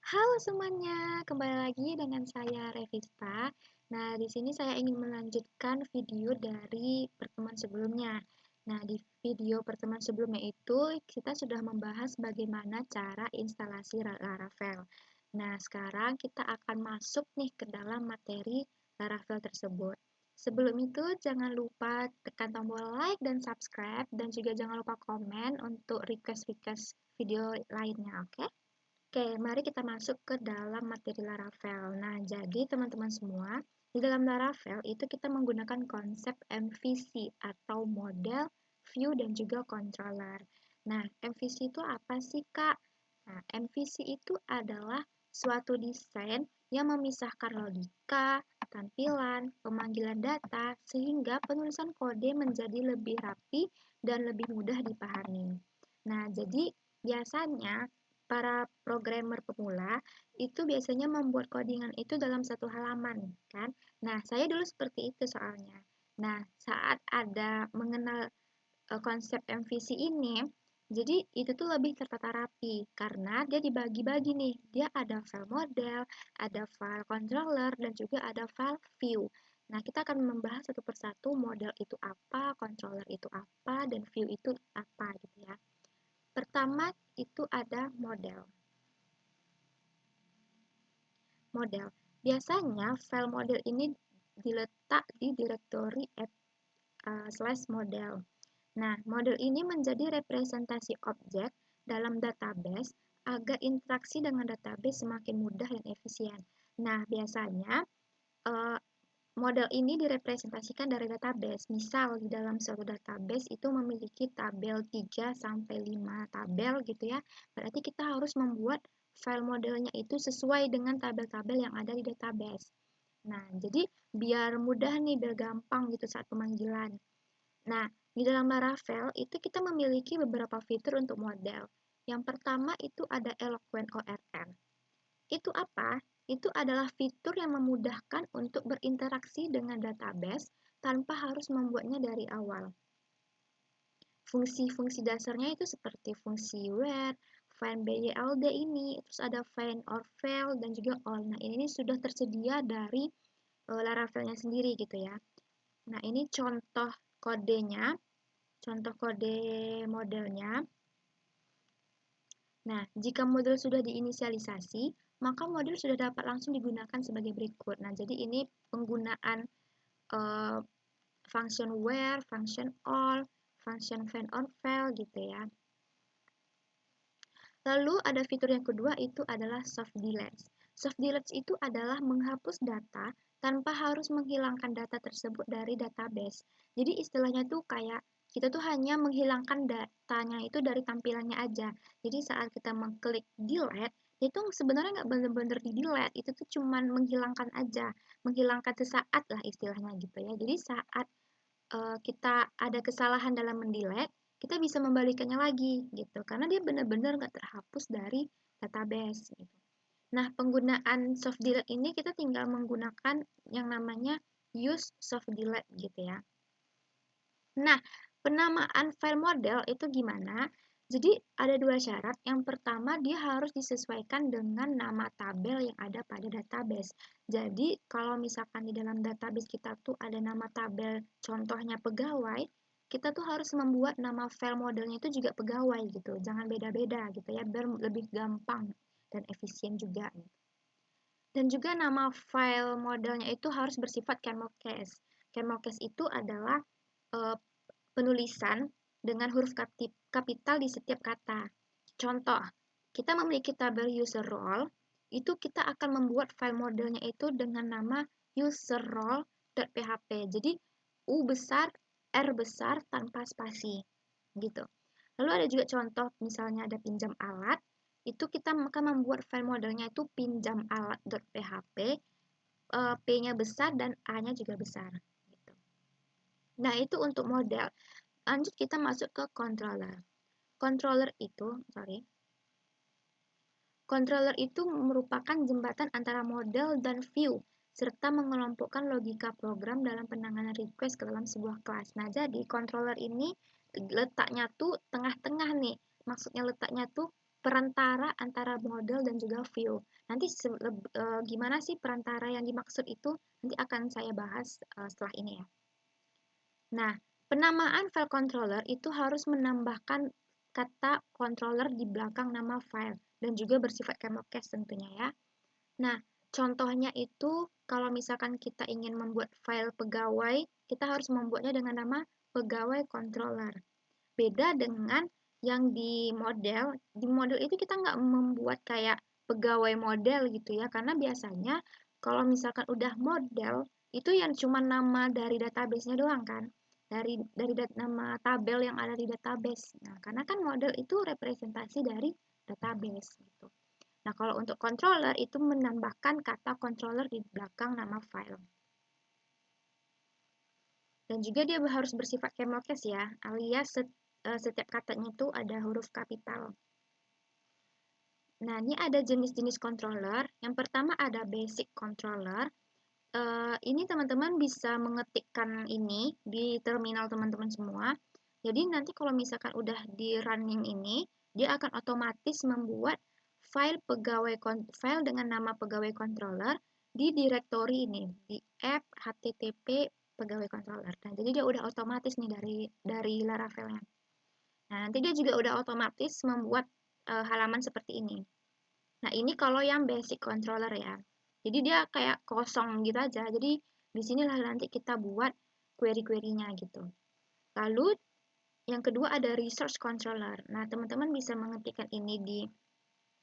Halo semuanya, kembali lagi dengan saya Revista. Nah, di sini saya ingin melanjutkan video dari pertemuan sebelumnya. Nah, di video pertemuan sebelumnya itu kita sudah membahas bagaimana cara instalasi Laravel. Nah, sekarang kita akan masuk nih ke dalam materi Laravel tersebut. Sebelum itu, jangan lupa tekan tombol like dan subscribe, dan juga jangan lupa komen untuk request-request video lainnya, oke? Oke, mari kita masuk ke dalam materi Laravel. Nah, jadi teman-teman semua, di dalam Laravel itu kita menggunakan konsep MVC atau model, view, dan juga controller. Nah, MVC itu apa sih, Kak? Nah, MVC itu adalah suatu desain yang memisahkan logika, tampilan, pemanggilan data, sehingga penulisan kode menjadi lebih rapi dan lebih mudah dipahami. Nah, jadi biasanya para programmer pemula itu biasanya membuat codingan itu dalam satu halaman, kan? Nah, saya dulu seperti itu soalnya. Nah, saat ada mengenal konsep MVC ini, jadi itu tuh lebih tertata rapi karena dia dibagi-bagi nih. Dia ada file model, ada file controller, dan juga ada file view. Nah, kita akan membahas satu persatu model itu apa, controller itu apa, dan view itu apa gitu ya. Pertama itu ada model. Model. Biasanya file model ini diletak di direktori /model. Nah, model ini menjadi representasi objek dalam database agar interaksi dengan database semakin mudah dan efisien. Nah, biasanya eh, model ini direpresentasikan dari database. Misal di dalam suatu database itu memiliki tabel 3 sampai 5 tabel gitu ya. Berarti kita harus membuat file modelnya itu sesuai dengan tabel-tabel yang ada di database. Nah, jadi biar mudah nih, biar gampang gitu saat pemanggilan. Nah, di dalam Laravel itu kita memiliki beberapa fitur untuk model. Yang pertama itu ada Eloquent ORM. Itu apa? Itu adalah fitur yang memudahkan untuk berinteraksi dengan database tanpa harus membuatnya dari awal. Fungsi-fungsi dasarnya itu seperti fungsi where, find byld ini, terus ada find or fail, dan juga all. Nah, ini sudah tersedia dari Laravelnya sendiri gitu ya. Nah, ini contoh kodenya, contoh kode modelnya. Nah, jika model sudah diinisialisasi, maka model sudah dapat langsung digunakan sebagai berikut. Nah, jadi ini penggunaan uh, function where, function all, function find on file gitu ya. Lalu ada fitur yang kedua itu adalah soft delete. Soft delete itu adalah menghapus data tanpa harus menghilangkan data tersebut dari database. Jadi istilahnya tuh kayak kita tuh hanya menghilangkan datanya itu dari tampilannya aja. Jadi saat kita mengklik delete, itu sebenarnya nggak benar-benar di delete, itu tuh cuman menghilangkan aja, menghilangkan sesaat lah istilahnya gitu ya. Jadi saat kita ada kesalahan dalam mendelete, kita bisa membalikannya lagi gitu, karena dia benar-benar nggak terhapus dari database gitu. Nah, penggunaan soft delete ini kita tinggal menggunakan yang namanya use soft delete gitu ya. Nah, penamaan file model itu gimana? Jadi ada dua syarat. Yang pertama, dia harus disesuaikan dengan nama tabel yang ada pada database. Jadi kalau misalkan di dalam database kita tuh ada nama tabel, contohnya pegawai, kita tuh harus membuat nama file modelnya itu juga pegawai gitu. Jangan beda-beda gitu ya, biar lebih gampang dan efisien juga. Dan juga nama file modelnya itu harus bersifat CamelCase. CamelCase itu adalah eh, penulisan dengan huruf kapital di setiap kata. Contoh, kita memiliki tabel user role, itu kita akan membuat file modelnya itu dengan nama userrole.php. Jadi U besar, R besar tanpa spasi gitu. Lalu ada juga contoh misalnya ada pinjam alat, itu kita akan membuat file modelnya itu pinjam alat.php, P-nya besar dan A-nya juga besar gitu. Nah, itu untuk model. Lanjut kita masuk ke controller. Controller itu merupakan jembatan antara model dan view serta mengelompokkan logika program dalam penanganan request ke dalam sebuah kelas. Nah, jadi controller ini letaknya tuh tengah-tengah nih. Maksudnya letaknya tuh perantara antara model dan juga view. Nanti gimana sih perantara yang dimaksud itu nanti akan saya bahas setelah ini ya. Nah, penamaan file controller itu harus menambahkan kata controller di belakang nama file dan juga bersifat camel-case tentunya ya. Nah, contohnya itu kalau misalkan kita ingin membuat file pegawai, kita harus membuatnya dengan nama pegawai controller. Beda dengan yang di model itu kita nggak membuat kayak pegawai model gitu ya, karena biasanya kalau misalkan udah model, itu yang cuma nama dari database-nya doang kan, dari nama tabel yang ada di database. Nah, karena kan model itu representasi dari database gitu. Nah, kalau untuk controller itu menambahkan kata controller di belakang nama file. Dan juga dia harus bersifat camel-case ya, alias setiap katanya itu ada huruf kapital. Nah, ini ada jenis-jenis controller. Yang pertama ada basic controller. Ini teman-teman bisa mengetikkan ini di terminal teman-teman semua. Jadi nanti kalau misalkan udah di running ini, dia akan otomatis membuat file dengan nama pegawai controller di directory ini, di app http pegawai controller. Nah, jadi dia udah otomatis nih dari Laravel-nya. Nah, nanti dia juga udah otomatis membuat halaman seperti ini. Nah, ini kalau yang basic controller ya. Jadi dia kayak kosong gitu aja. Jadi di sinilah nanti kita buat query-query-nya gitu. Lalu yang kedua ada resource controller. Nah, teman-teman bisa mengetikkan ini di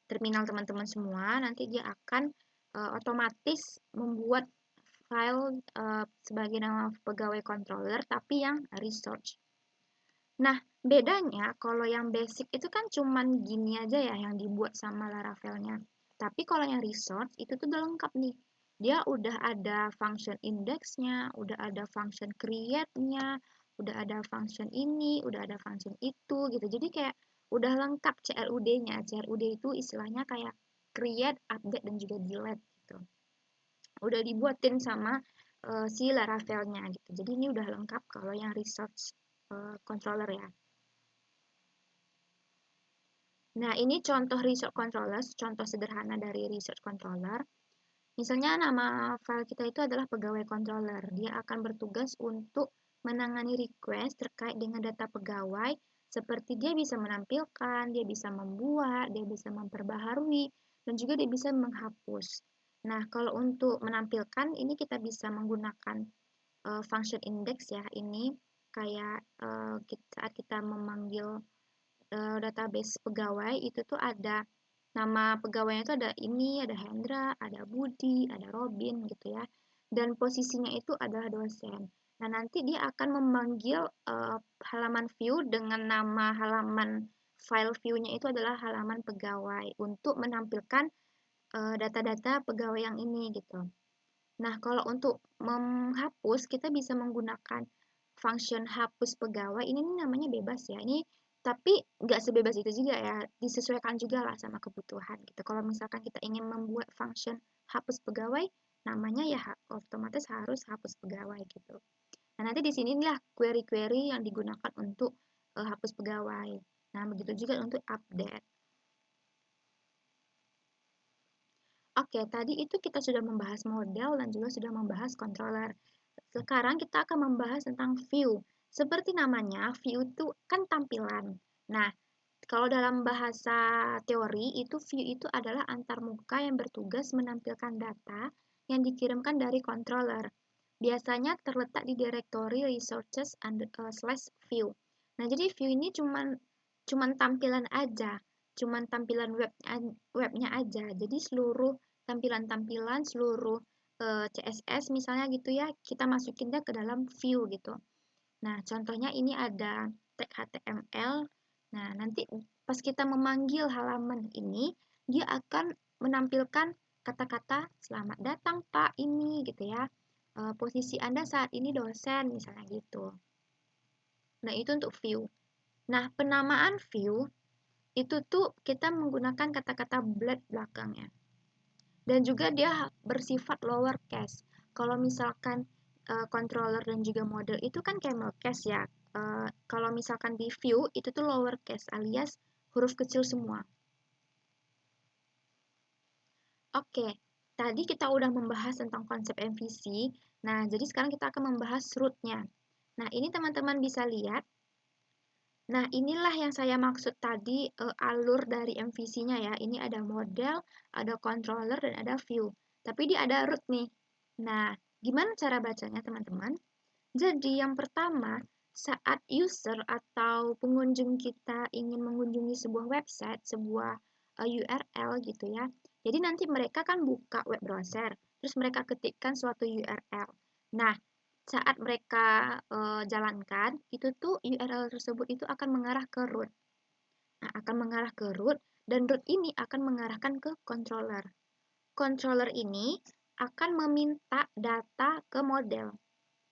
terminal teman-teman semua. Nanti dia akan otomatis membuat file sebagai nama pegawai controller tapi yang resource. Nah, bedanya kalau yang basic itu kan cuman gini aja ya yang dibuat sama Laravel-nya. Tapi kalau yang resource itu tuh udah lengkap nih. Dia udah ada function index-nya, udah ada function create-nya, udah ada function ini, udah ada function itu gitu. Jadi kayak udah lengkap CRUD-nya. CRUD itu istilahnya kayak create, update, dan juga delete gitu. Udah dibuatin sama si Laravel-nya gitu. Jadi ini udah lengkap kalau yang resource controller ya. Nah, ini contoh resource controller, contoh sederhana dari resource controller. Misalnya nama file kita itu adalah pegawai controller. Dia akan bertugas untuk menangani request terkait dengan data pegawai, seperti dia bisa menampilkan, dia bisa membuat, dia bisa memperbaharui, dan juga dia bisa menghapus. Nah, kalau untuk menampilkan, ini kita bisa menggunakan function index ya. Ini kayak saat kita memanggil database pegawai itu tuh ada nama pegawainya itu ada ini, ada Hendra, ada Budi, ada Robin gitu ya. Dan posisinya itu adalah dosen. Nah, nanti dia akan memanggil halaman view dengan nama halaman file view-nya itu adalah halaman pegawai untuk menampilkan data-data pegawai yang ini gitu. Nah, kalau untuk menghapus, kita bisa menggunakan function hapus pegawai. Ini namanya bebas ya. Ini tapi nggak sebebas itu juga ya. Disesuaikan juga lah sama kebutuhan gitu. Kalau misalkan kita ingin membuat function hapus pegawai, namanya ya otomatis harus hapus pegawai gitu. Nah, nanti di sini lah query-query yang digunakan untuk hapus pegawai. Nah, begitu juga untuk update. Oke, tadi itu kita sudah membahas model dan juga sudah membahas controller. Sekarang kita akan membahas tentang view. Seperti namanya, view itu kan tampilan. Nah, kalau dalam bahasa teori, itu view itu adalah antarmuka yang bertugas menampilkan data yang dikirimkan dari controller. Biasanya terletak di directory resources slash view. Nah, jadi view ini cuman tampilan aja, cuman tampilan webnya aja. Jadi seluruh tampilan-tampilan, seluruh CSS misalnya gitu ya, kita masukinnya ke dalam view gitu. Nah, contohnya ini ada tag HTML. Nah, nanti pas kita memanggil halaman ini, dia akan menampilkan kata-kata selamat datang Pak ini gitu ya. Posisi Anda saat ini dosen misalnya gitu. Nah, itu untuk view. Nah, penamaan view itu tuh kita menggunakan kata-kata blade belakangnya. Dan juga dia bersifat lowercase. Kalau misalkan controller dan juga model itu kan camel case ya. Kalau misalkan di view itu tuh lowercase alias huruf kecil semua. Oke, tadi kita udah membahas tentang konsep MVC. Nah, jadi sekarang kita akan membahas root-nya. Nah, ini teman-teman bisa lihat. Nah, inilah yang saya maksud tadi alur dari MVC-nya ya. Ini ada model, ada controller, dan ada view. Tapi dia ada root nih. Nah, gimana cara bacanya teman-teman? Jadi yang pertama, saat user atau pengunjung kita ingin mengunjungi sebuah website, sebuah URL gitu ya. Jadi nanti mereka kan buka web browser, terus mereka ketikkan suatu URL. Nah, saat mereka jalankan, itu tuh URL tersebut itu akan mengarah ke root. Nah, akan mengarah ke root dan root ini akan mengarahkan ke controller. Controller ini akan meminta data ke model.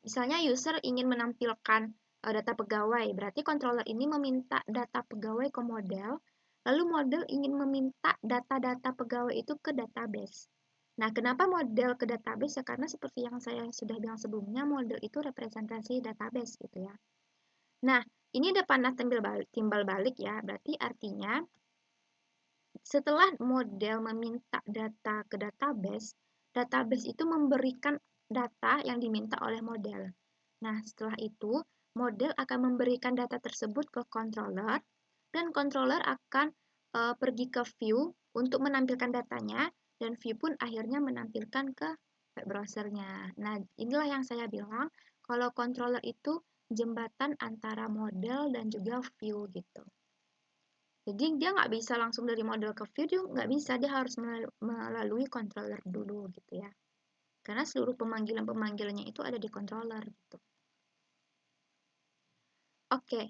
Misalnya user ingin menampilkan data pegawai, berarti controller ini meminta data pegawai ke model, lalu model ingin meminta data-data pegawai itu ke database. Nah, kenapa model ke database? Ya karena seperti yang saya sudah bilang sebelumnya, model itu representasi database gitu ya. Nah, ini ada panah timbal balik ya, berarti artinya setelah model meminta data ke database, database itu memberikan data yang diminta oleh model. Nah, setelah itu, model akan memberikan data tersebut ke controller, dan controller akan pergi ke view untuk menampilkan datanya, dan view pun akhirnya menampilkan ke web browsernya. Nah, inilah yang saya bilang, kalau controller itu jembatan antara model dan juga view gitu. Jadi dia nggak bisa langsung dari model ke view, dia nggak bisa, dia harus melalui controller dulu gitu ya. Karena seluruh pemanggilan-pemanggilannya itu ada di controller gitu. Oke,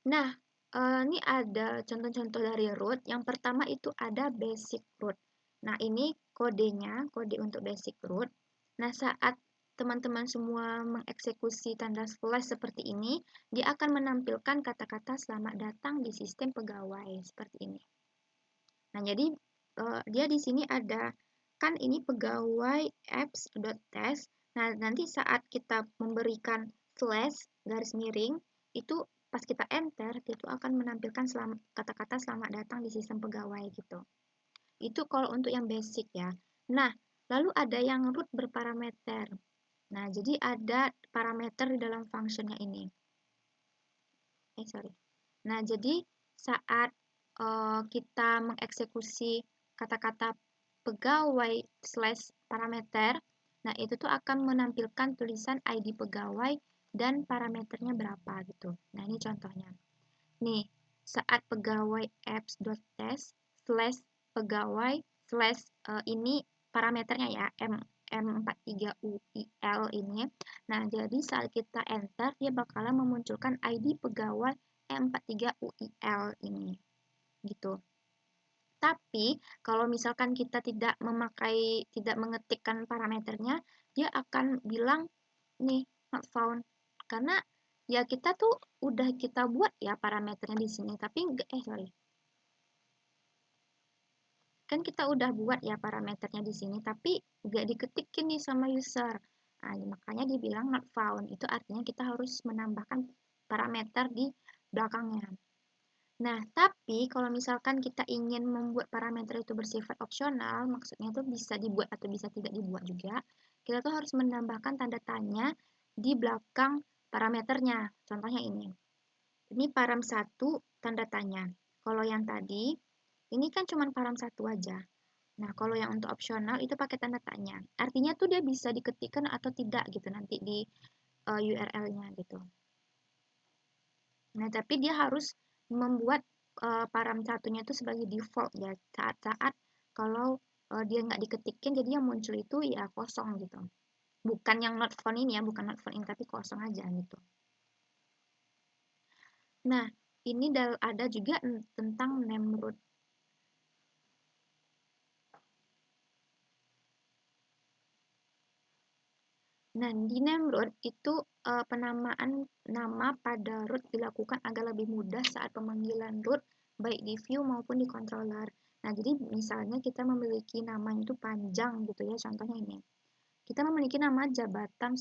nah ini ada contoh-contoh dari root. Yang pertama itu ada basic root. Nah ini kodenya, kode untuk basic root. Nah saat teman-teman semua mengeksekusi tanda slash seperti ini, dia akan menampilkan kata-kata selamat datang di sistem pegawai seperti ini. Nah, jadi dia di sini ada kan ini pegawai apps.test. Nah, nanti saat kita memberikan slash garis miring itu pas kita enter itu akan menampilkan kata-kata selamat datang di sistem pegawai gitu. Itu kalau untuk yang basic ya. Nah, lalu ada yang root berparameter. Nah, jadi ada parameter di dalam functionnya ini. Sorry. Nah, jadi saat kita mengeksekusi kata-kata pegawai slash parameter, nah itu tuh akan menampilkan tulisan ID pegawai dan parameternya berapa gitu. Nah, ini contohnya. Nih, saat pegawai apps.test slash pegawai slash ini parameternya ya, M43UIL ini. Nah, jadi saat kita enter, dia bakalan memunculkan ID pegawai M43UIL ini. Gitu. Tapi, kalau misalkan kita tidak mengetikkan parameternya, dia akan bilang, nih, not found. Karena, ya kita tuh udah kita buat ya parameternya di sini, tapi sorry. Kan kita udah buat ya parameternya di sini, tapi nggak diketikin nih sama user. Nah, makanya dibilang not found. Itu artinya kita harus menambahkan parameter di belakangnya. Nah, tapi kalau misalkan kita ingin membuat parameter itu bersifat opsional, maksudnya itu bisa dibuat atau bisa tidak dibuat juga, kita tuh harus menambahkan tanda tanya di belakang parameternya. Contohnya ini. Ini param 1 tanda tanya. Kalau yang tadi, ini kan cuma param 1 aja. Nah, kalau yang untuk opsional itu pakai tanda tanya. Artinya tuh dia bisa diketikkan atau tidak gitu nanti di URL-nya gitu. Nah, tapi dia harus membuat param satunya itu sebagai default ya. Saat-saat kalau dia nggak diketikin, jadi yang muncul itu ya kosong gitu. Bukan yang not found ini ya, bukan not found ini, tapi kosong aja gitu. Nah, ini ada juga tentang name root. Nah, di name root itu penamaan nama pada root dilakukan agar lebih mudah saat pemanggilan root baik di view maupun di controller. Nah, jadi misalnya kita memiliki nama itu panjang gitu ya, contohnya ini. Kita memiliki nama jabatan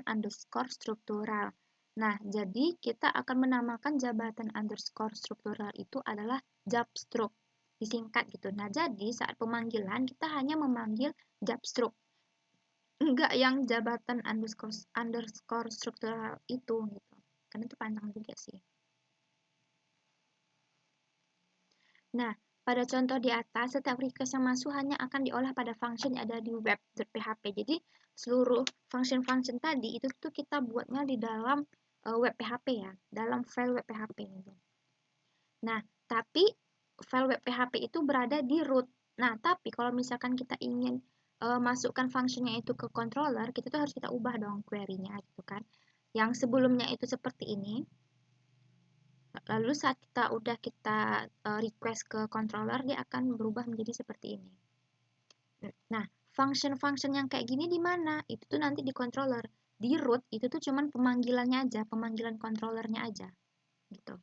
underscore struktural. Nah, jadi kita akan menamakan jabatan underscore struktural itu adalah jabstruk. disingkat gitu. Nah, jadi saat pemanggilan kita hanya memanggil job stroke, enggak yang jabatan underscore struktural itu gitu. Karena itu panjang juga sih. Nah, pada contoh di atas, setiap request yang masuk hanya akan diolah pada function yang ada di web.php. Jadi, seluruh function-function tadi itu tuh kita buatnya di dalam web PHP ya, dalam file web PHP gitu. Nah, tapi file web PHP itu berada di root. Nah, tapi kalau misalkan kita ingin masukkan functionnya itu ke controller, kita tuh harus kita ubah dong query-nya gitu kan. Yang sebelumnya itu seperti ini. Lalu saat kita request ke controller, dia akan berubah menjadi seperti ini. Nah, function-function yang kayak gini di mana? Itu tuh nanti di controller. Di root itu tuh cuman pemanggilannya aja, pemanggilan controllernya aja. Gitu.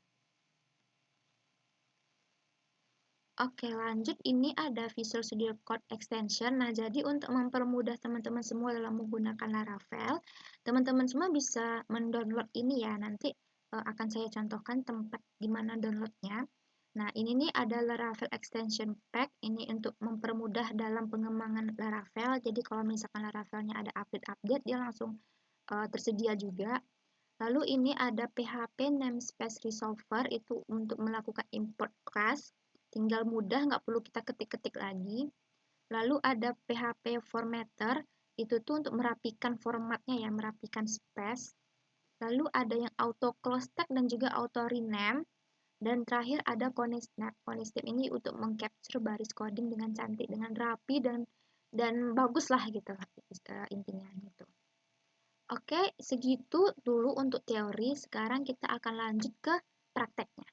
Oke, lanjut. Ini ada Visual Studio Code Extension. Nah, jadi untuk mempermudah teman-teman semua dalam menggunakan Laravel, teman-teman semua bisa mendownload ini ya. Nanti akan saya contohkan tempat di mana downloadnya. Nah, ini nih ada Laravel Extension Pack. Ini untuk mempermudah dalam pengembangan Laravel. Jadi kalau misalkan Laravelnya ada update-update, dia langsung tersedia juga. Lalu ini ada PHP Namespace Resolver, itu untuk melakukan import class. Tinggal mudah, nggak perlu kita ketik-ketik lagi. Lalu ada PHP Formatter, itu tuh untuk merapikan formatnya ya, merapikan space. Lalu ada yang auto close tag dan juga auto rename. Dan terakhir ada ConiSnap. ConiSnap ini untuk mengcapture baris coding dengan cantik, dengan rapi dan bagus lah gitu intinya gitu. Oke, segitu dulu untuk teori. Sekarang kita akan lanjut ke prakteknya.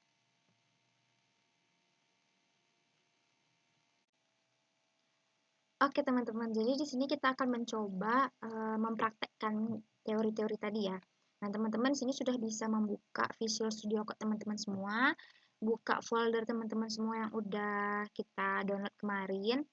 Oke, teman-teman. Jadi di sini kita akan mencoba mempraktekkan teori-teori tadi ya. Nah, teman-teman di sini sudah bisa membuka Visual Studio Code teman-teman semua, buka folder teman-teman semua yang udah kita download kemarin.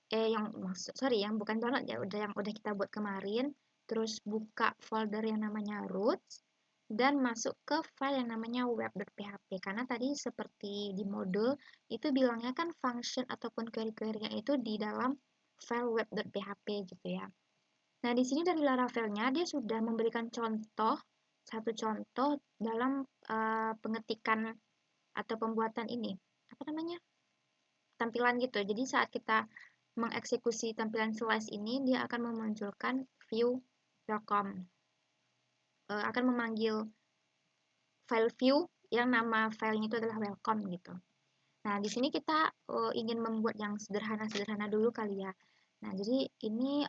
Yang bukan download ya, yang udah kita buat kemarin. Terus buka folder yang namanya roots dan masuk ke file yang namanya web.php. Karena tadi seperti di modul itu bilangnya kan function ataupun query-query-nya itu di dalam file web.php gitu ya. Nah, di sini dari Laravelnya dia sudah memberikan satu contoh dalam pengetikan atau pembuatan ini. Apa namanya? Tampilan gitu. Jadi saat kita mengeksekusi tampilan slice ini, dia akan memunculkan view welcome. Akan memanggil file view yang nama filenya itu adalah welcome gitu. Nah, di sini kita ingin membuat yang sederhana-sederhana dulu kali ya. Nah, jadi ini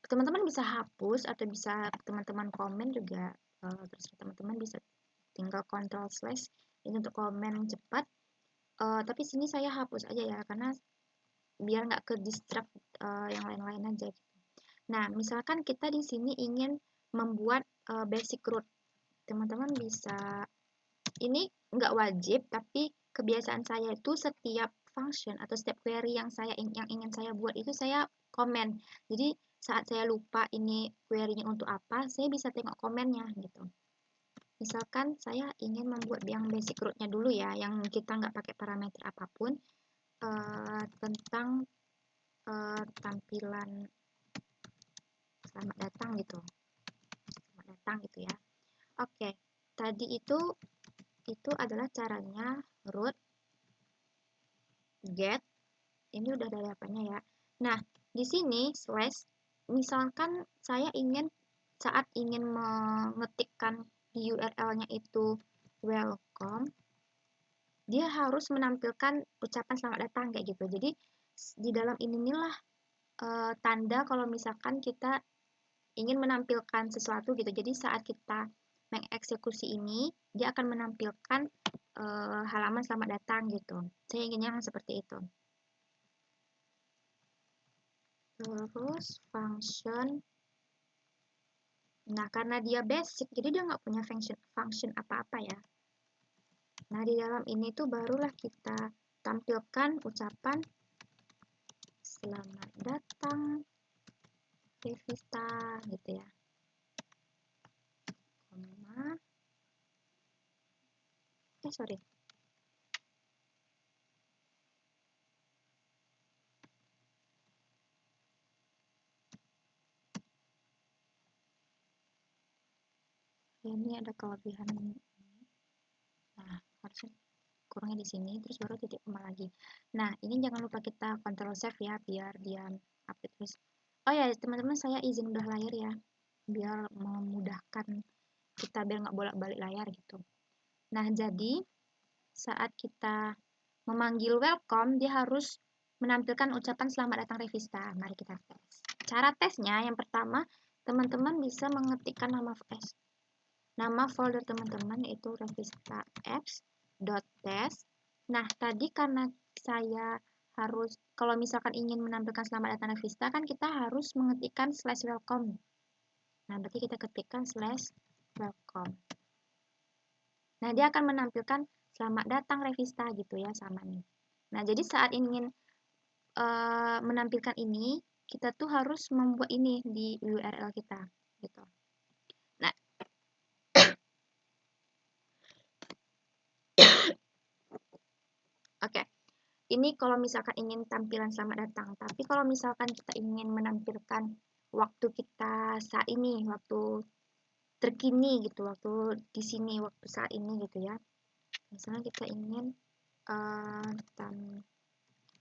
teman-teman bisa hapus atau bisa teman-teman komen juga, terserah teman-teman, bisa tinggal control slash ini untuk komen cepat. Tapi sini saya hapus aja ya, karena biar nggak ke distract yang lain-lain aja gitu. Nah, misalkan kita di sini ingin membuat basic root, teman-teman bisa, ini nggak wajib, tapi kebiasaan saya itu setiap function atau setiap query yang ingin saya buat itu saya komen. Jadi saat saya lupa ini query-nya untuk apa, saya bisa tengok komennya gitu. Misalkan saya ingin membuat yang basic root-nya dulu ya, yang kita nggak pakai parameter apapun, tentang tampilan selamat datang gitu. Selamat datang gitu ya. Oke, tadi itu adalah caranya root get. Ini udah ada apanya ya. Nah, di sini slash, misalkan saya saat ingin mengetikkan di URL-nya itu welcome, dia harus menampilkan ucapan selamat datang kayak gitu. Jadi di dalam inilah tanda kalau misalkan kita ingin menampilkan sesuatu gitu. Jadi saat kita mengeksekusi ini, dia akan menampilkan halaman selamat datang gitu. Saya inginnya seperti itu. Terus function. Nah, karena dia basic, jadi dia nggak punya function apa-apa ya. Nah, di dalam ini tuh barulah kita tampilkan ucapan selamat datang Revista gitu ya. Koma. Sorry. ini ada kelebihan ini. Nah, harusnya kurangnya di sini, terus baru titik koma lagi. Nah, ini jangan lupa kita Ctrl Save ya, biar dia update terus. Oh ya, teman-teman, saya izin udah layar ya, biar memudahkan kita, biar nggak bolak-balik layar gitu. Nah, jadi saat kita memanggil welcome, dia harus menampilkan ucapan selamat datang Revista. Mari kita tes. Cara tesnya, yang pertama, teman-teman bisa mengetikkan nama folder teman-teman, yaitu Revista apps.test. Nah, tadi karena saya harus, kalau misalkan ingin menampilkan selamat datang Revista, kan kita harus mengetikkan /welcome. Nah, berarti kita ketikkan /welcome. Nah, dia akan menampilkan selamat datang Revista gitu ya, sama nih. Nah, jadi saat ingin menampilkan ini, kita tuh harus membuat ini di URL kita gitu. Nah, oke. Ini kalau misalkan ingin tampilan selamat datang, tapi kalau misalkan kita ingin menampilkan waktu kita saat ini, waktu terkini gitu, waktu di sini, waktu saat ini gitu ya. Misalnya kita ingin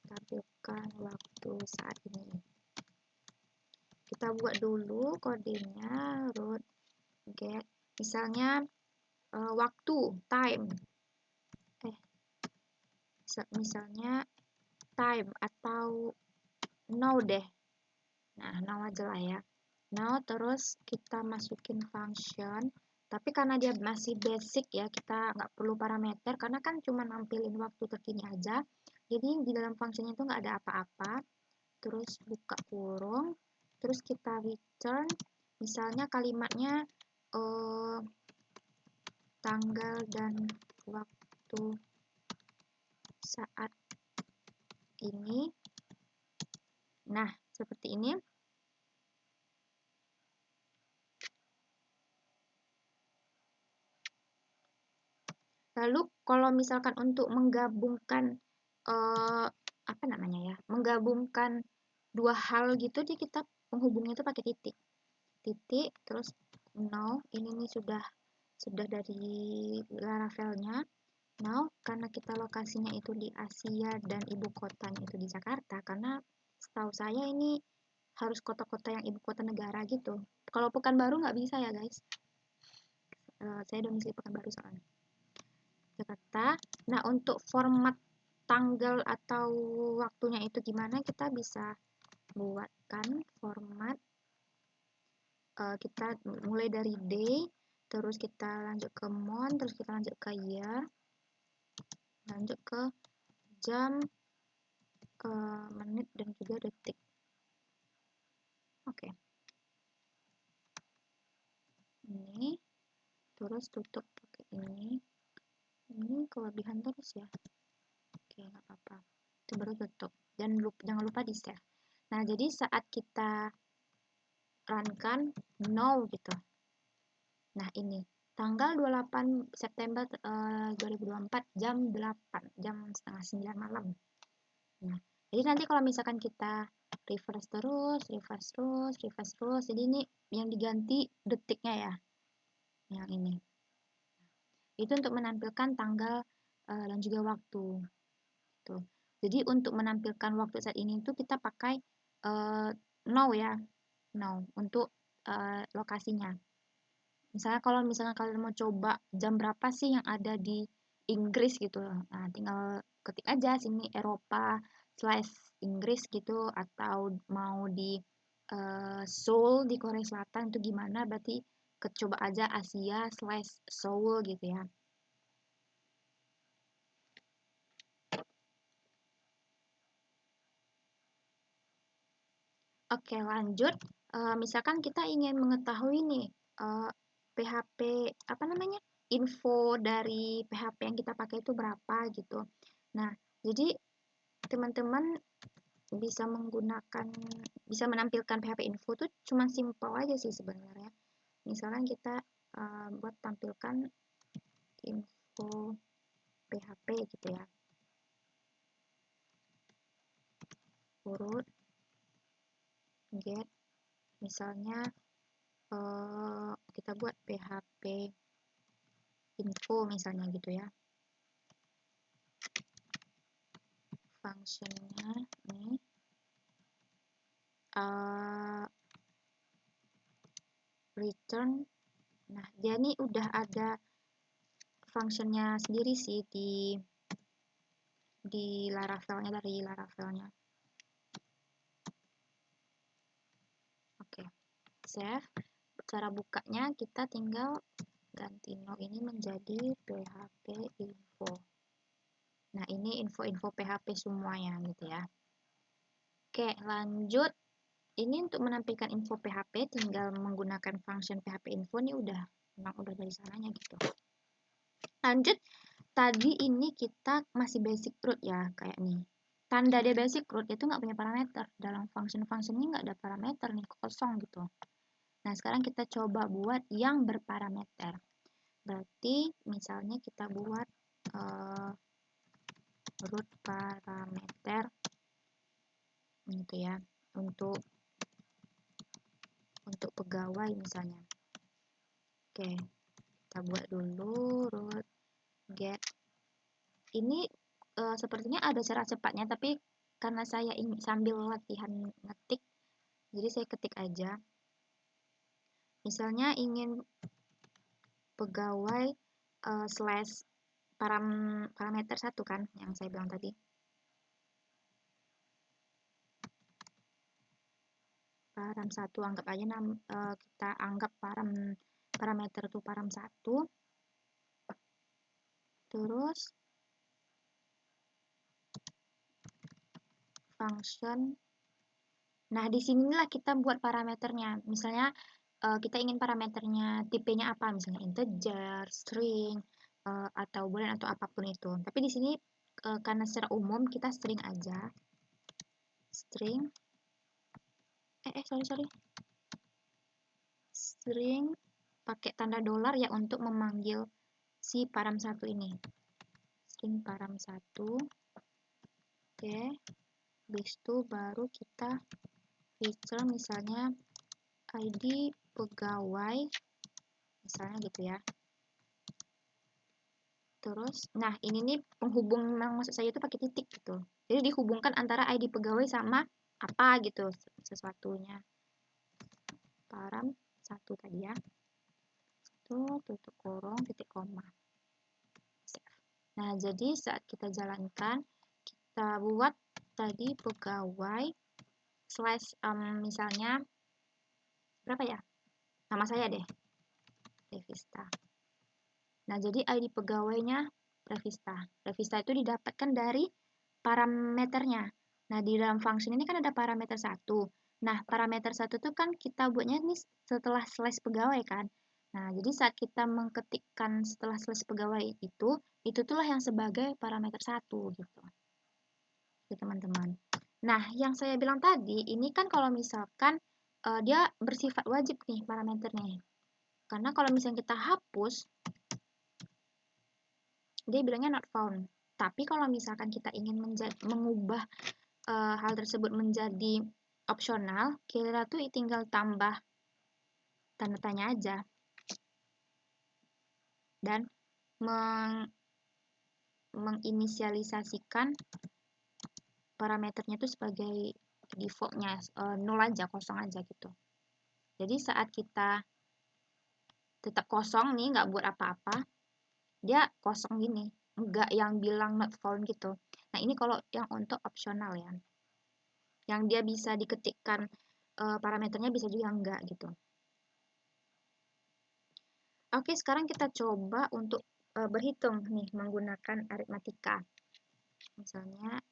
tampilkan waktu saat ini. Kita buat dulu kodenya root get, misalnya waktu, time. Misalnya time atau now deh. Nah, now aja lah ya. Now, terus kita masukin function. Tapi karena dia masih basic ya, kita nggak perlu parameter, karena kan cuma nampilin waktu terkini aja. Jadi di dalam functionnya itu nggak ada apa-apa. Terus buka kurung. Terus kita return. Misalnya kalimatnya tanggal dan waktu saat ini. Nah, seperti ini. Lalu kalau misalkan untuk menggabungkan apa namanya ya, menggabungkan dua hal gitu, jadi kita penghubungnya itu pakai titik, terus now, ini nih sudah dari Laravelnya. Now, karena kita lokasinya itu di Asia dan ibu kotanya itu di Jakarta, karena setahu saya ini harus kota-kota yang ibu kota negara gitu. Kalau Pekanbaru nggak bisa ya guys. Saya domisili Pekanbaru soalnya. Jakarta. Nah, untuk format tanggal atau waktunya itu gimana, kita bisa buatkan format. Kita mulai dari day, terus kita lanjut ke month, terus kita lanjut ke year, lanjut ke jam, menit, dan juga detik. Oke. Ini, terus tutup pakai ini. Ini kelebihan terus ya. Oke, nggak apa-apa. Itu baru tutup. Jangan lupa di save. Nah, jadi saat kita run kan no gitu. Nah, ini tanggal 28 September 2024 jam 8, jam setengah 9 malam. Nah, jadi nanti kalau misalkan kita refresh terus, jadi ini yang diganti detiknya ya. Yang ini. Itu untuk menampilkan tanggal dan juga waktu. Tuh. Jadi untuk menampilkan waktu saat ini itu kita pakai now ya. Now untuk lokasinya. Misalnya kalau misalnya kalian mau coba jam berapa sih yang ada di Inggris gitu. Nah, tinggal ketik aja sini Eropa / Inggris gitu, atau mau di Seoul di Korea Selatan itu gimana, berarti coba aja Asia / Seoul gitu ya. Oke, lanjut. Misalkan kita ingin mengetahui nih PHP apa namanya, info dari PHP yang kita pakai itu berapa gitu. Nah, jadi teman-teman bisa menampilkan PHP info tuh cuma simpel aja sih sebenarnya. Misalkan kita buat tampilkan info PHP gitu ya. Urut get, misalnya kita buat PHP info misalnya gitu ya. Functionnya nih return. Nah, dia nih udah ada functionnya sendiri sih di Laravelnya, dari Laravelnya. Oke, save. Cara bukanya kita tinggal ganti no ini menjadi php info. Nah, ini info-info PHP semuanya gitu ya. Oke, lanjut. Ini untuk menampilkan info PHP tinggal menggunakan function PHP info nih memang udah dari sananya gitu. Lanjut, tadi ini kita masih basic root ya, kayak nih. Tanda dia basic root itu nggak punya parameter. Dalam function-function ini nggak ada parameter nih, kosong gitu. Nah, sekarang kita coba buat yang berparameter. Berarti misalnya kita buat root parameter gitu ya, untuk pegawai misalnya. Oke, kita buat dulu root get. Ini sepertinya ada cara cepatnya, tapi karena saya ingin sambil latihan ngetik, jadi saya ketik aja. Misalnya ingin pegawai slash parameter 1 kan, yang saya bilang tadi. Param 1, anggap aja kita anggap parameter itu param 1. Terus function. Nah, di sinilah kita buat parameternya. Misalnya kita ingin parameternya tipenya apa, misalnya integer, string, atau boolean atau apapun itu. Tapi di sini karena secara umum kita string aja. String sorry. String pakai tanda dolar ya untuk memanggil si param 1 ini. String param 1. Oke. Habis itu baru kita feature misalnya ID pegawai misalnya gitu ya. Terus, nah ini nih penghubung yang maksud saya itu pakai titik gitu. Jadi dihubungkan antara ID pegawai sama apa gitu sesuatunya. Param 1 tadi ya. Itu tutup kurung titik koma. Nah, jadi saat kita jalankan, kita buat tadi pegawai slash misalnya berapa ya? Nama saya deh, Revista. Nah, jadi ID pegawainya Revista. Revista itu didapatkan dari parameternya. Nah, di dalam function ini kan ada parameter 1. Nah, parameter 1 itu kan kita buatnya ini setelah slash pegawai kan. Nah, jadi saat kita mengetikkan setelah slash pegawai itu itulah yang sebagai parameter 1 gitu. Oke, teman-teman. Nah, yang saya bilang tadi, ini kan kalau misalkan dia bersifat wajib nih parameternya. Karena kalau misalnya kita hapus, dia bilangnya not found. Tapi kalau misalkan kita ingin mengubah hal tersebut menjadi opsional, kita tuh tinggal tambah tanda tanya aja. Dan menginisialisasikan parameternya itu sebagai defaultnya nol aja, kosong aja gitu. Jadi saat kita tetap kosong nih, nggak buat apa-apa, dia kosong gini, nggak yang bilang not found gitu. Nah, ini kalau yang untuk opsional ya, yang dia bisa diketikkan parameternya bisa juga enggak gitu. Oke, sekarang kita coba untuk berhitung nih menggunakan aritmatika. Misalnya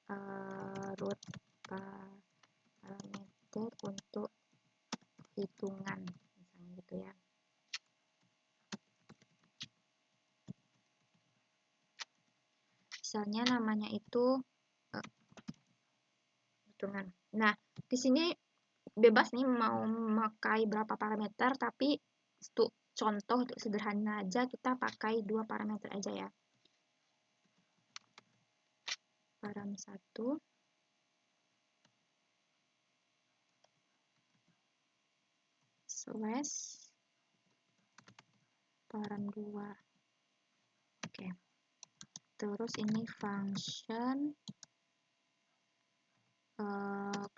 root parameter untuk hitungan, misalnya gitu ya. Misalnya namanya itu hitungan. Nah, di sini bebas nih mau memakai berapa parameter, tapi untuk contoh untuk sederhana aja kita pakai 2 parameter aja ya. Param 1 slash param 2. Oke. Terus ini function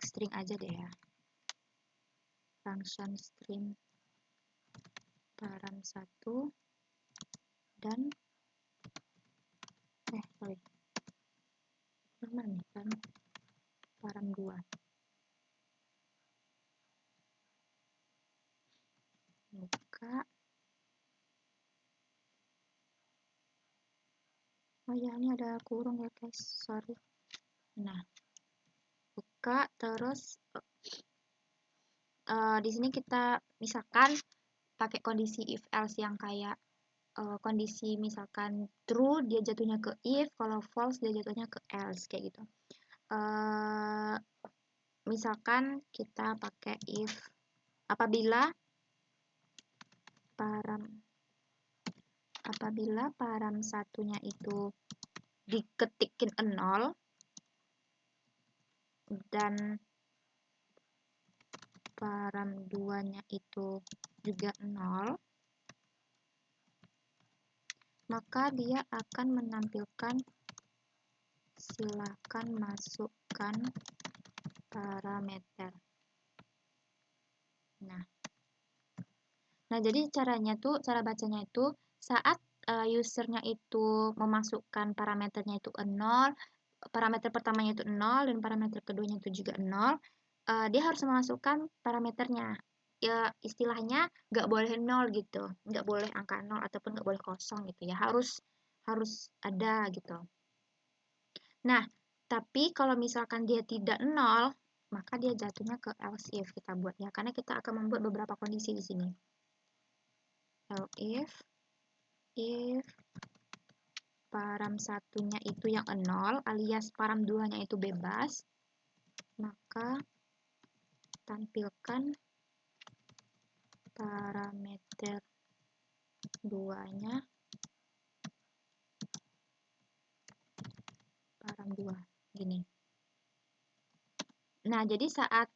string aja deh ya. Function string param 1 dan sorry. Mana nih kan param 2. Buka. Oh ya, ini ada kurung ya guys, sorry. Nah, buka terus di sini kita misalkan pakai kondisi if else yang kayak kondisi misalkan true dia jatuhnya ke if, kalau false dia jatuhnya ke else kayak gitu. Misalkan kita pakai if apabila param satunya itu diketikin 0 dan param 2-nya itu juga 0, maka dia akan menampilkan silakan masukkan parameter. Nah, jadi cara bacanya itu saat usernya itu memasukkan parameternya itu 0, parameter pertamanya itu 0 dan parameter keduanya itu juga 0, dia harus memasukkan parameternya. Ya, istilahnya nggak boleh 0 gitu, nggak boleh angka 0 ataupun nggak boleh kosong gitu ya, harus ada gitu. Nah, tapi kalau misalkan dia tidak 0, maka dia jatuhnya ke else if kita buat ya, karena kita akan membuat beberapa kondisi di sini. Else if param satunya itu yang 0 alias param 2-nya itu bebas, maka tampilkan parameter 2-nya param 2 gini. Nah, jadi saat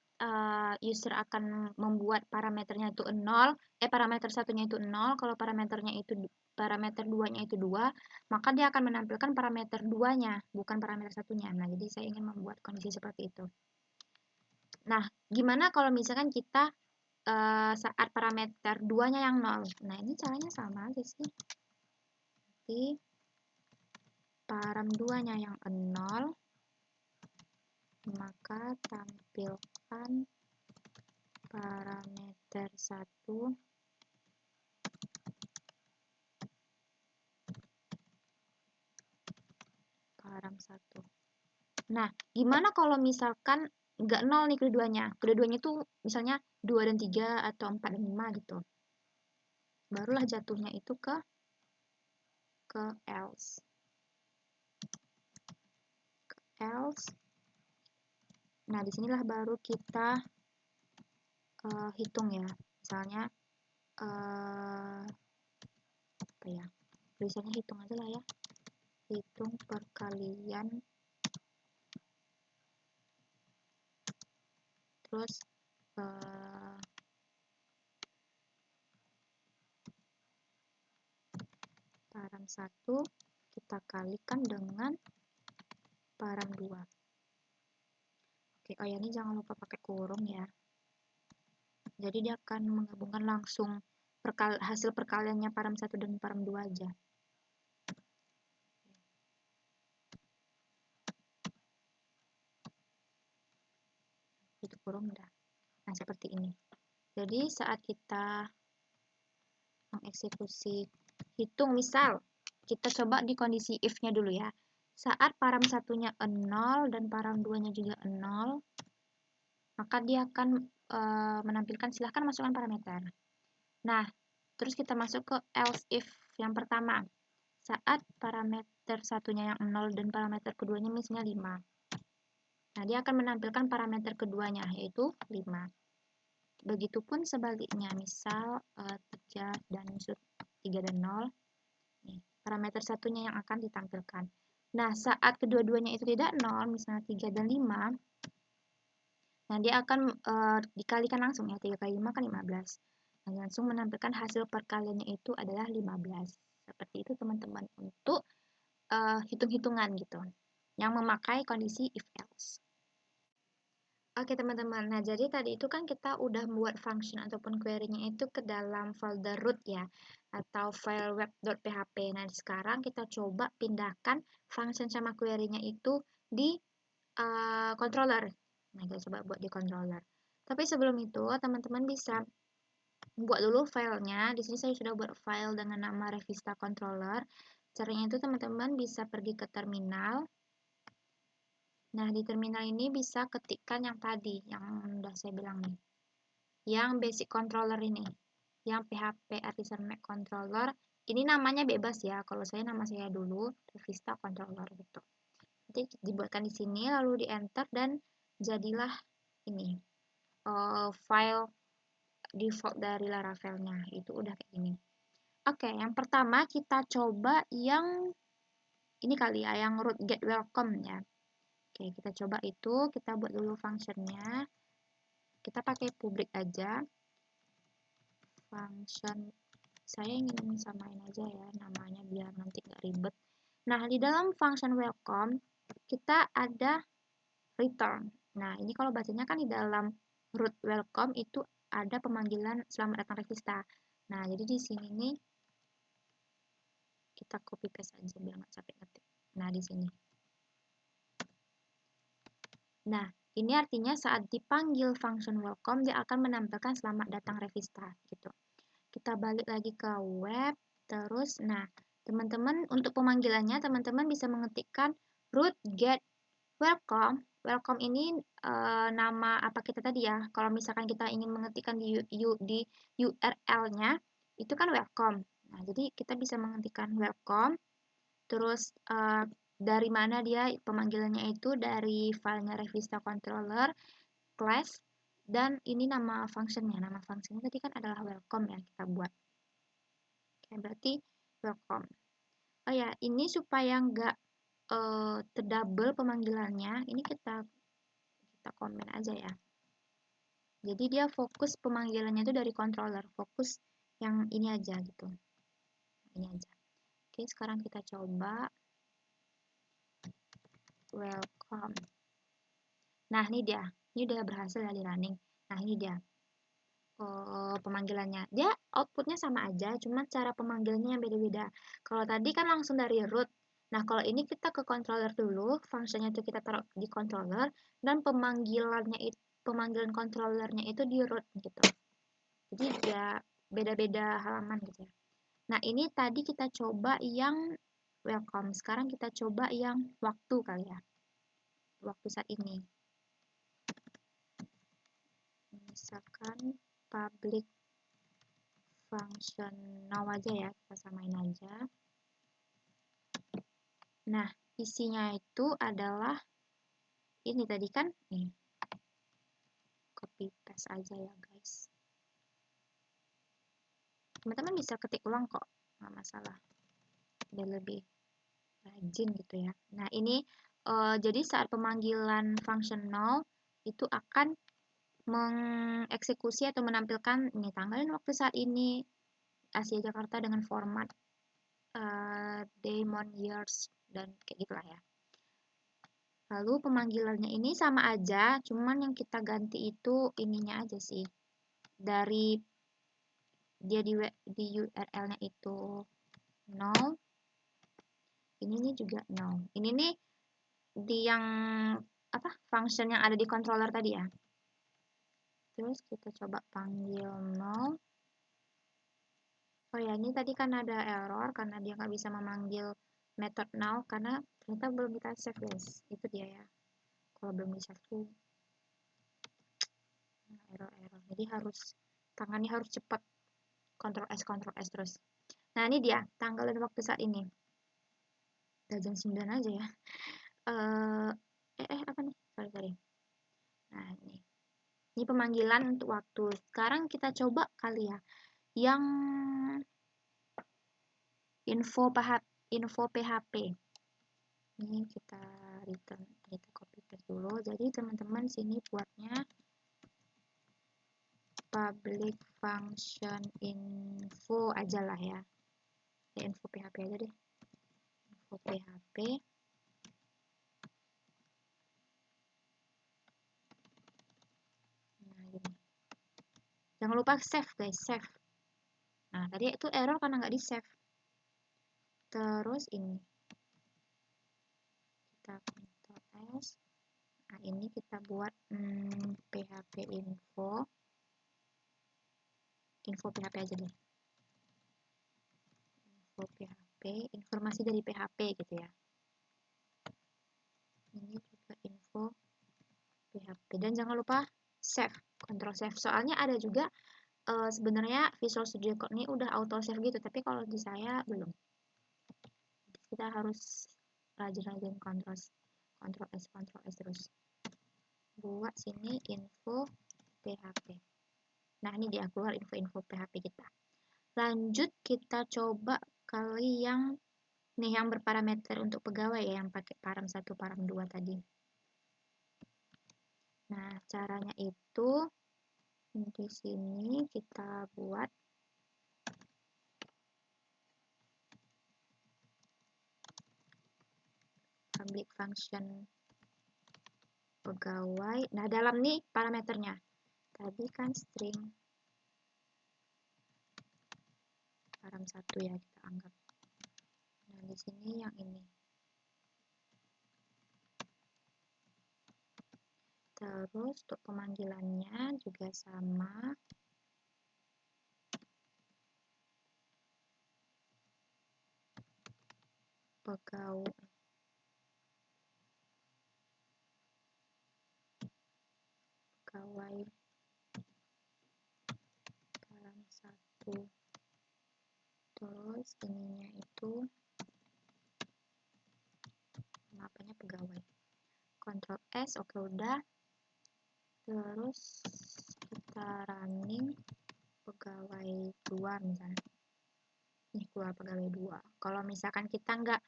user akan membuat parameternya itu 0, parameter satunya itu 0, kalau parameter 2-nya itu 2, maka dia akan menampilkan parameter 2-nya, bukan parameter satunya. Nah, jadi saya ingin membuat kondisi seperti itu. Nah, gimana kalau misalkan kita saat parameter 2-nya yang 0? Nah, ini caranya sama aja sih. Jadi, param 2-nya yang 0, maka tampilkan parameter 1 param 1. Nah, gimana kalau misalkan nggak 0 nih keduanya? Keduanya itu misalnya 2 dan 3 atau 4 dan 5 gitu. Barulah jatuhnya itu ke else. Nah, disinilah baru kita hitung ya. Misalnya apa ya? Tulisannya hitung aja lah ya. Hitung perkalian terus param 1 kita kalikan dengan param 2. Oke, oh ya, ini jangan lupa pakai kurung ya. Jadi dia akan menggabungkan langsung hasil perkaliannya param 1 dan param 2 aja. Itu kurung udah. Nah, seperti ini. Jadi saat kita mengeksekusi hitung, misal kita coba di kondisi if-nya dulu ya. Saat param satunya 0 dan param 2-nya juga 0, maka dia akan menampilkan silahkan masukkan parameter. Nah, terus kita masuk ke else if yang pertama. Saat parameter satunya yang 0 dan parameter keduanya misalnya 5. Nah, dia akan menampilkan parameter keduanya, yaitu 5. Begitupun sebaliknya, misal 3 dan 0. Nih, parameter satunya yang akan ditampilkan. Nah, saat kedua-duanya itu tidak 0, misalnya 3 dan 5, nah dia akan dikalikan langsung ya, 3 kali 5 kan 15. langsung menampilkan hasil perkaliannya itu adalah 15. Seperti itu teman-teman untuk hitung-hitungan gitu yang memakai kondisi if else. Oke teman-teman, nah jadi tadi itu kan kita udah buat function ataupun query-nya itu ke dalam folder root ya, atau file web.php. Nah sekarang kita coba pindahkan function sama query-nya itu di controller. Nah kita coba buat di controller. Tapi sebelum itu teman-teman bisa buat dulu filenya. Di sini saya sudah buat file dengan nama Revista Controller. Caranya itu teman-teman bisa pergi ke terminal. Nah, di terminal ini bisa ketikkan yang tadi, yang udah saya bilang nih. Yang basic controller ini. Yang PHP Artisan Mac Controller. Ini namanya bebas ya. Kalau saya nama saya dulu Revista Controller gitu. Nanti dibuatkan di sini lalu di enter dan jadilah ini file default dari Laravel-nya. Itu udah kayak gini. Oke, yang pertama kita coba yang ini kali ya, yang root get welcome ya. Oke, kita coba itu, kita buat dulu functionnya. Kita pakai public aja. Function, saya ingin samain aja ya namanya biar nanti nggak ribet. Nah, di dalam function welcome, kita ada return. Nah, ini kalau bacanya kan di dalam root welcome itu ada pemanggilan selamat datang Revista. Nah, jadi di sini nih kita copy paste aja biar nggak capek ngetik. Nah, di sini. Nah, ini artinya saat dipanggil function welcome dia akan menampilkan selamat datang Revista gitu. Kita balik lagi ke web, terus nah, teman-teman untuk pemanggilannya teman-teman bisa mengetikkan root get welcome. Welcome ini nama apa kita tadi ya. Kalau misalkan kita ingin mengetikkan di URL-nya itu kan welcome. Nah, jadi kita bisa mengetikkan welcome. Terus dari mana dia pemanggilannya itu dari filenya Revista Controller, class, dan ini nama functionnya. Nama functionnya tadi kan adalah welcome ya kita buat. Oke, berarti welcome. Oh ya, ini supaya nggak terdouble pemanggilannya, ini kita komen aja ya. Jadi dia fokus pemanggilannya itu dari controller, fokus yang ini aja gitu. Ini aja. Oke, sekarang kita coba welcome. Nah, ini dia. Ini udah berhasil ya di running. Nah, ini dia pemanggilannya. Dia outputnya sama aja, cuman cara pemanggilannya yang beda-beda. Kalau tadi kan langsung dari root. Nah, kalau ini kita ke controller dulu, fungsinya itu kita taruh di controller, dan pemanggilan controllernya itu di root gitu. Jadi ya beda-beda halaman gitu ya. Nah, ini tadi kita coba yang welcome. Sekarang kita coba yang waktu kali ya. Waktu saat ini. Misalkan public function now aja ya, kita samain aja. Nah, isinya itu adalah ini tadi kan, nih. Copy paste aja ya, guys. Teman-teman bisa ketik ulang kok, nggak masalah. Biar lebih rajin gitu ya. Nah, ini jadi saat pemanggilan function now itu akan mengeksekusi atau menampilkan ini tanggal dan waktu saat ini Asia Jakarta dengan format day, month, years dan kayak gitulah ya. Lalu pemanggilannya ini sama aja, cuman yang kita ganti itu ininya aja sih. Dari dia di URL-nya itu null. Ini nih juga null. Ini nih di yang apa? Function yang ada di controller tadi ya. Terus kita coba panggil null. Oh ya, ini tadi kan ada error karena dia nggak bisa memanggil method now karena ternyata belum kita save guys. Itu dia ya. Kalau belum di save tuh error. Jadi tangannya harus cepat. Ctrl S terus. Nah, ini dia tanggal dan waktu saat ini. Udah jam 9 aja ya. Apa nih? Sorry. Nah, ini pemanggilan untuk waktu. Sekarang kita coba kali ya yang info PHP. Ini kita copy paste dulu. Jadi teman-teman sini buatnya public function info aja lah ya. Info PHP aja deh. Info PHP. Nah, gini. Jangan lupa save guys, save. Nah, tadi itu error karena nggak di save. Terus ini. Kita Ctrl S. Nah, ini kita buat PHP info. Info PHP aja deh. Info PHP, informasi dari PHP gitu ya. Ini juga info PHP. Dan jangan lupa save, Ctrl save. Soalnya ada juga sebenarnya Visual Studio Code ini udah auto save gitu, tapi kalau di saya belum. Kita harus rajin-rajin Ctrl S terus. Buat sini info PHP. Nah, ini dia keluar info-info PHP kita. Lanjut kita coba kali yang nih yang berparameter untuk pegawai ya, yang pakai param 1, param 2 tadi. Nah, caranya itu di sini kita buat public function pegawai. Nah, dalam nih parameternya. Tadi kan string param 1 ya kita anggap. Nah, di sini yang ini. Terus untuk pemanggilannya juga sama. Pegawai param 1. Terus ininya itu namanya pegawai. Ctrl S, oke udah. Terus kita running pegawai 2 misalnya. Nih keluar pegawai 2. Kalau misalkan kita nggak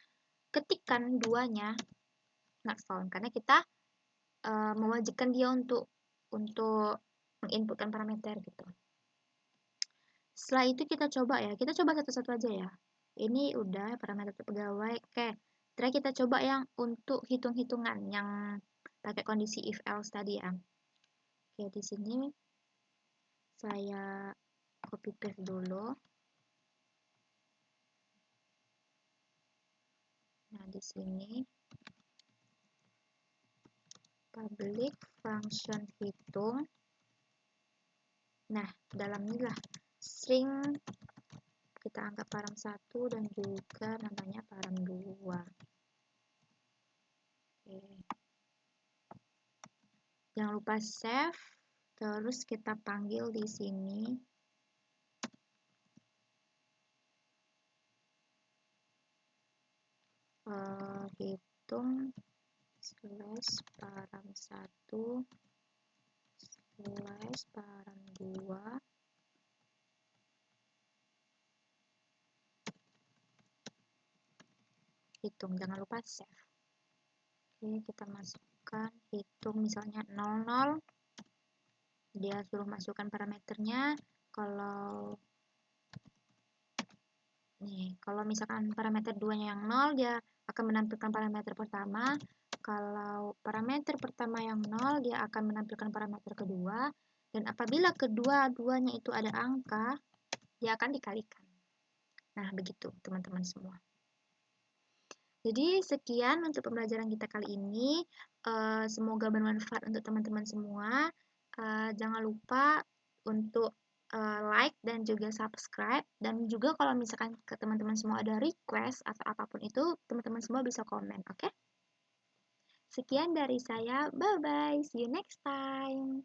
ketikkan duanya, nggak found karena kita mewajibkan dia untuk menginputkan parameter gitu. Setelah itu kita coba ya, kita coba satu-satu aja ya. Ini udah parameter pegawai. Oke, terus kita coba yang untuk hitung-hitungan yang pakai kondisi if else tadi ya. Oke, di sini saya copy paste dulu. Nah, di sini public function hitung. Nah, dalam inilah string kita anggap param 1 dan juga namanya param 2. Oke. Jangan lupa save. Terus kita panggil di sini hitung slash param 1 slash param 2 hitung, jangan lupa save. Oke, kita masukkan hitung misalnya 00, dia suruh masukkan parameternya. Kalau misalkan parameter 2-nya yang 0, dia akan menampilkan parameter pertama. Kalau parameter pertama yang 0, dia akan menampilkan parameter kedua. Dan apabila kedua-duanya itu ada angka, dia akan dikalikan. Nah, begitu teman-teman semua. Jadi, sekian untuk pembelajaran kita kali ini. Semoga bermanfaat untuk teman-teman semua. Jangan lupa untuk like dan juga subscribe. Dan juga kalau misalkan ke teman-teman semua ada request atau apapun itu, teman-teman semua bisa komen, oke? Sekian dari saya. Bye-bye. See you next time.